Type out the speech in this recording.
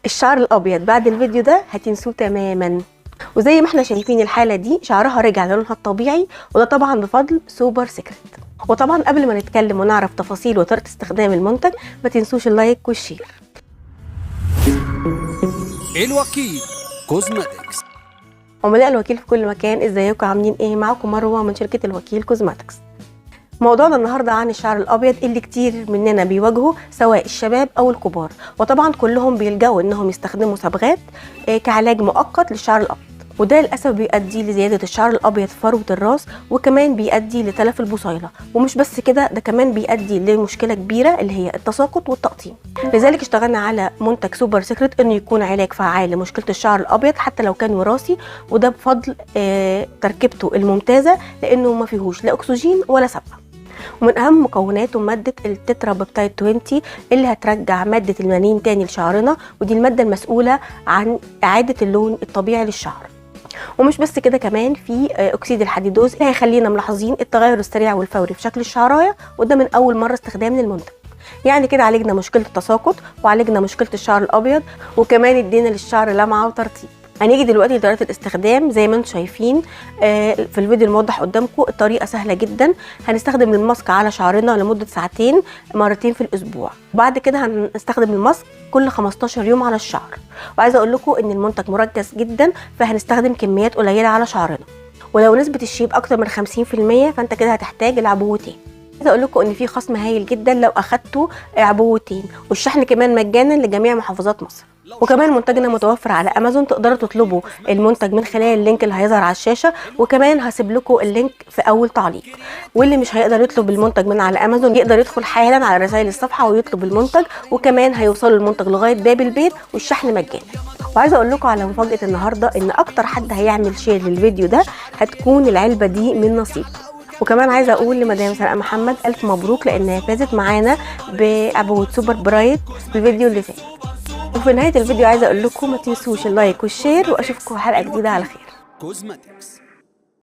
الشعر الابيض بعد الفيديو ده هتنسوه تماما. وزي ما احنا شايفين الحاله دي شعرها رجع للونها الطبيعي، وده طبعا بفضل سوبر سيكريت. وطبعا قبل ما نتكلم ونعرف تفاصيل وطريقه استخدام المنتج ما تنسوش اللايك والشير. الوكيل كوزماتكس. عملاء الوكيل في كل مكان، ازيكم عاملين ايه؟ معاكم مروه من شركه الوكيل كوزماتكس. موضوعنا النهارده عن الشعر الابيض اللي كتير مننا بيواجهه سواء الشباب او الكبار، وطبعا كلهم بيلجأوا انهم يستخدموا صبغات كعلاج مؤقت للشعر الابيض، وده للاسف بيؤدي لزياده الشعر الابيض في فروه الراس، وكمان بيؤدي لتلف البصيله. ومش بس كده، ده كمان بيؤدي لمشكله كبيره اللي هي التساقط والتقطيم. لذلك اشتغلنا على منتج سوبر سيكريت انه يكون علاج فعال لمشكله الشعر الابيض حتى لو كان وراثي، وده بفضل تركيبته الممتازه لانه ما فيهوش لا اكسجين ولا صبغه. ومن اهم مكوناته ماده التترا بيبتايد 20 اللي هترجع ماده الميلانين تاني لشعرنا، ودي الماده المسؤوله عن اعاده اللون الطبيعي للشعر. ومش بس كده، كمان في اكسيد الحديدوز اللي هيخلينا ملاحظين التغير السريع والفوري في شكل الشعرايه، وده من اول مره استخدام للمنتج. يعني كده عالجنا مشكله التساقط وعالجنا مشكله الشعر الابيض، وكمان ادينا للشعر لمعه وترطيب. هنيجي دلوقتي لطريقه الاستخدام. زي ما انتم شايفين في الفيديو الموضح قدامكم، الطريقه سهله جدا. هنستخدم الماسك على شعرنا لمده ساعتين مرتين في الاسبوع، وبعد كده هنستخدم الماسك كل 15 يوم على الشعر. وعايزه اقول لكم ان المنتج مركز جدا، فهنستخدم كميات قليله على شعرنا. ولو نسبه الشيب اكتر من 50% فانت كده هتحتاج العبوتين. عايزه اقول لكم ان في خصم هايل جدا لو اخدتوا عبوتين، والشحن كمان مجانا لجميع محافظات مصر. وكمان منتجنا متوفر على امازون، تقدروا تطلبوا المنتج من خلال اللينك اللي هيظهر على الشاشه، وكمان هسيب لكم اللينك في اول تعليق. واللي مش هيقدر يطلب المنتج من على امازون يقدر يدخل حالا على رسائل الصفحه ويطلب المنتج، وكمان هيوصلوا المنتج لغايه باب البيت والشحن مجانا. وعايزه اقول لكم على مفاجاه النهارده، ان اكتر حد هيعمل شير للفيديو ده هتكون العلبه دي من نصيب. وكمان عايزه اقول لمدام سلقى محمد الف مبروك، لانها فازت معانا بعبوه سوبر برايت في الفيديو اللي فات. وفي نهايه الفيديو عايزه اقول لكم ما تنسوش اللايك والشير، واشوفكم حلقه جديده على خير. كوزماتكس.